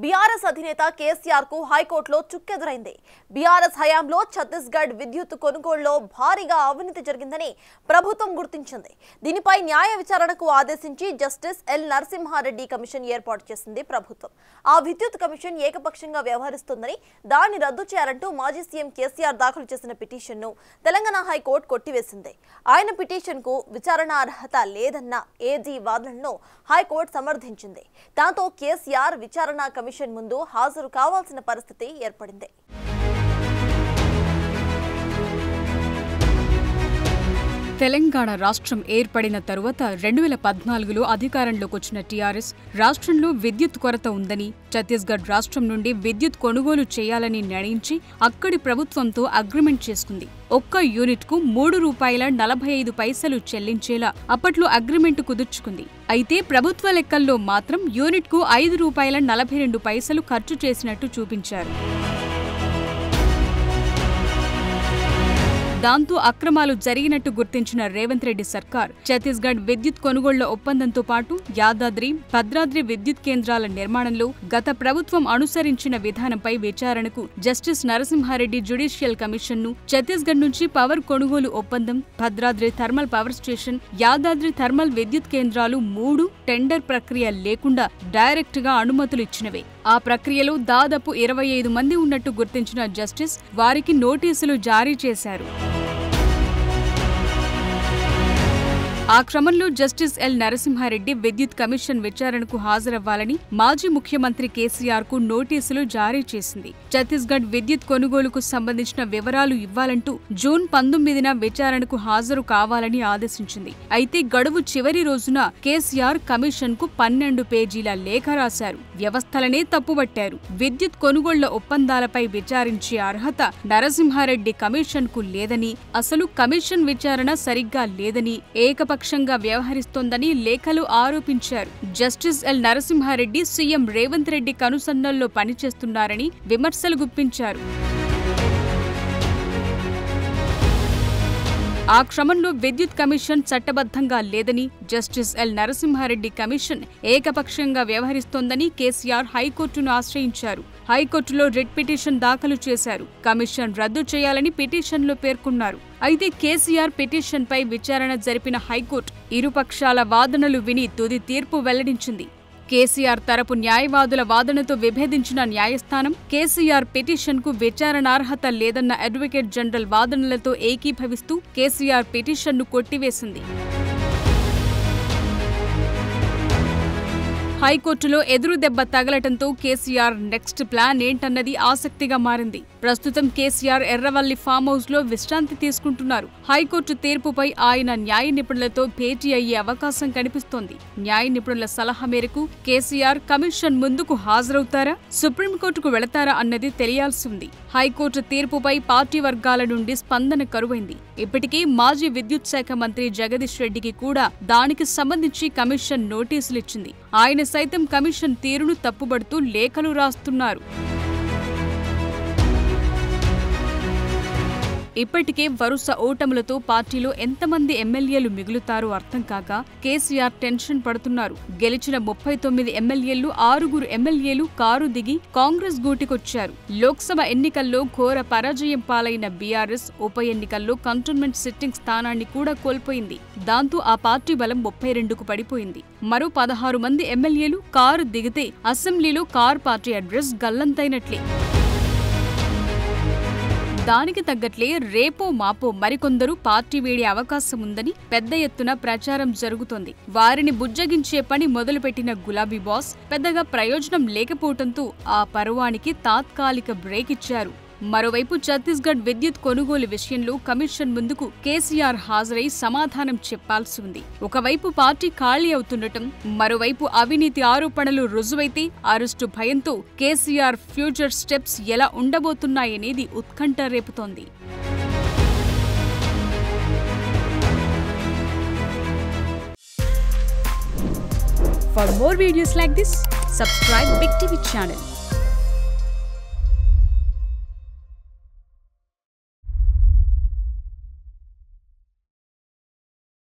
BRS అధినేత కేసీఆర్ కు హైకోర్టులో చుక్కెదురైంది. బీఆర్ఎస్ హయాంలో ఛత్తీస్గఢ్ విద్యుత్ కొనుగోలులో భారీగా అవినీతి జరిగిందని ప్రభుత్వం గుర్తించింది. దీనిపై న్యాయ విచారణకు ఆదేశించి జస్టిస్ ఎల్ నరసింహారెడ్డి కమిషన్ ఏర్పాటు చేసింది ప్రభుత్వం. ఆ విద్యుత్ కమిషన్ ఏకపక్షంగా వ్యవహరిస్తుందని, దాన్ని రద్దు చేయాలంటూ మాజీ సీఎం కేసీఆర్ దాఖలు చేసిన పిటిషన్ను తెలంగాణ హైకోర్టు కొట్టివేసింది. ఆయన పిటిషన్కు విచారణ అర్హత లేదన్న ఏజీ వాదనలను హైకోర్టు సమర్థించింది. దాంతో కేసీఆర్ విచారణ కమిషన్ ముందు హాజరు కావాల్సిన పరిస్థితి ఏర్పడింది. తెలంగాణ రాష్ట్రం ఏర్పడిన తరువాత 2014లో అధికారంలోకి వచ్చిన టీఆర్ఎస్ రాష్ట్రంలో విద్యుత్ కొరత ఉందని, ఛత్తీస్గఢ్ రాష్ట్రం నుండి విద్యుత్ కొనుగోలు చేయాలని నిర్ణయించి అక్కడి ప్రభుత్వంతో అగ్రిమెంట్ చేసుకుంది. ఒక్క యూనిట్కు ₹3.45 చెల్లించేలా అప్పట్లో అగ్రిమెంట్ కుదుర్చుకుంది. అయితే ప్రభుత్వ లెక్కల్లో మాత్రం యూనిట్కు ₹5.42 ఖర్చు చేసినట్టు చూపించారు. దాంతో అక్రమాలు జరిగినట్టు గుర్తించిన రేవంత్ రెడ్డి సర్కార్ ఛత్తీస్గఢ్ విద్యుత్ కొనుగోళ్ల ఒప్పందంతో పాటు యాదాద్రి, భద్రాద్రి విద్యుత్ కేంద్రాల నిర్మాణంలో గత ప్రభుత్వం అనుసరించిన విధానంపై విచారణకు జస్టిస్ నరసింహారెడ్డి జ్యుడిషియల్ కమిషన్ను, ఛత్తీస్గఢ్ నుంచి పవర్ కొనుగోలు ఒప్పందం, Bhadradri thermal power station, Yadadri thermal విద్యుత్ కేంద్రాలు 3 టెండర్ ప్రక్రియ లేకుండా డైరెక్ట్ గా అనుమతులు ఇచ్చినవే. ఆ ప్రక్రియలో దాదాపు 25 మంది ఉన్నట్టు గుర్తించిన జస్టిస్ వారికి నోటీసులు జారీ చేశారు. ఆ క్రమంలో జస్టిస్ ఎల్ నరసింహారెడ్డి విద్యుత్ కమిషన్ విచారణకు హాజరవ్వాలని మాజీ ముఖ్యమంత్రి కేసీఆర్ కు నోటీసులు జారీ చేసింది. ఛత్తీస్గఢ్ విద్యుత్ కొనుగోలుకు సంబంధించిన వివరాలు ఇవ్వాలంటూ జూన్ 19న విచారణకు హాజరు కావాలని ఆదేశించింది. అయితే గడువు చివరి రోజున కేసీఆర్ కమిషన్ కు 12 పేజీల లేఖ రాశారు. వ్యవస్థలనే తప్పుబట్టారు. విద్యుత్ కొనుగోళ్ల ఒప్పందాలపై విచారించే అర్హత నరసింహారెడ్డి కమిషన్ కు లేదని, అసలు కమిషన్ విచారణ సరిగ్గా లేదని, ఏకపక్షంగా వ్యవహరిస్తోందని లేఖలు ఆరోపించారు. Justice L Narasimha Reddy CM Revanth Reddy కనుసన్నల్లో పనిచేస్తున్నారని విమర్శలు గుప్పించారు. ఆ క్రమంలో విద్యుత్ కమిషన్ చట్టబద్ధంగా లేదని, జస్టిస్ ఎల్ నరసింహారెడ్డి కమిషన్ ఏకపక్షంగా వ్యవహరిస్తోందని కేసీఆర్ హైకోర్టును ఆశ్రయించారు. హైకోర్టులో రిట్ పిటిషన్ దాఖలు చేశారు. కమిషన్ రద్దు చేయాలని పిటిషన్లో పేర్కొన్నారు. అయితే కేసీఆర్ పిటిషన్పై విచారణ జరిపిన హైకోర్టు ఇరుపక్షాల వాదనలు విని తుది తీర్పు వెల్లడించింది. కేసీఆర్ తరపు న్యాయవాదుల వాదనతో విభేదించిన న్యాయస్థానం కేసీఆర్ పిటిషన్కు విచారణార్హత లేదన్న అడ్వకేట్ జనరల్ వాదనలతో ఏకీభవిస్తూ కేసీఆర్ పిటిషన్ను కొట్టివేసింది. హైకోర్టులో ఎదురు దెబ్బ తగలటంతో కేసీఆర్ నెక్స్ట్ ప్లాన్ ఏంటన్నది ఆసక్తిగా మారింది. ప్రస్తుతం కేసీఆర్ ఎర్రవల్లి ఫామ్ హౌస్ లో విశ్రాంతి తీసుకుంటున్నారు. హైకోర్టు తీర్పుపై ఆయన న్యాయ నిపుణులతో భేటీ అయ్యే అవకాశం కనిపిస్తోంది. న్యాయ నిపుణుల సలహా మేరకు కేసీఆర్ కమిషన్ ముందుకు హాజరవుతారా, సుప్రీంకోర్టుకు వెళతారా అన్నది తెలియాల్సి ఉంది. హైకోర్టు తీర్పుపై పార్టీ వర్గాల నుండి స్పందన కరువైంది. ఇప్పటికే మాజీ విద్యుత్ శాఖ మంత్రి జగదీష్ రెడ్డికి కూడా దానికి సంబంధించి కమిషన్ నోటీసులిచ్చింది. ఆయన సైతం కమిషన్ తీరును తప్పుబడుతూ లేఖలు రాస్తున్నారు. ఇప్పటికే వరుస ఓటములతో పార్టీలో ఎంతమంది ఎమ్మెల్యేలు మిగులుతారో అర్థం కాక కేసీఆర్ టెన్షన్ పడుతున్నారు. గెలిచిన 39 ఎమ్మెల్యేలు 6 ఎమ్మెల్యేలు కారు దిగి కాంగ్రెస్ గూటికొచ్చారు. లోక్సభ ఎన్నికల్లో ఘోర పరాజయం పాలైన బీఆర్ఎస్ ఉప ఎన్నికల్లో కంటోన్మెంట్ సిట్టింగ్ స్థానాన్ని కూడా కోల్పోయింది. దాంతో ఆ పార్టీ బలం 32కు పడిపోయింది. మరో 16 మంది ఎమ్మెల్యేలు కారు దిగితే అసెంబ్లీలో కార్ పార్టీ అడ్రస్ గల్లంతైనట్లే. దానికి తగ్గట్లే రేపో మాపో మరికొందరు పార్టీ వీడే అవకాశం ఉందని పెద్ద ఎత్తున ప్రచారం జరుగుతోంది. వారిని బుజ్జగించే పని మొదలుపెట్టిన గులాబీ బాస్ పెద్దగా ప్రయోజనం లేకపోవడంతో ఆ పర్వానికి తాత్కాలిక బ్రేక్ ఇచ్చారు. మరోవైపు ఛత్తీస్గఢ్ విద్యుత్ కొనుగోలు విషయంలో కమిషన్ ముందుకు కేసీఆర్ హాజరై సమాధానం చెప్పాల్సి ఉంది. ఒకవైపు పార్టీ ఖాళీ అవుతుండటం, మరోవైపు అవినీతి ఆరోపణలు రుజువైతే అరెస్టు భయంతో కేసీఆర్ ఫ్యూచర్ స్టెప్స్ ఎలా ఉండబోతున్నాయనేది ఉత్కంఠ రేపుతోంది. For more videos like this, subscribe Big TV channel.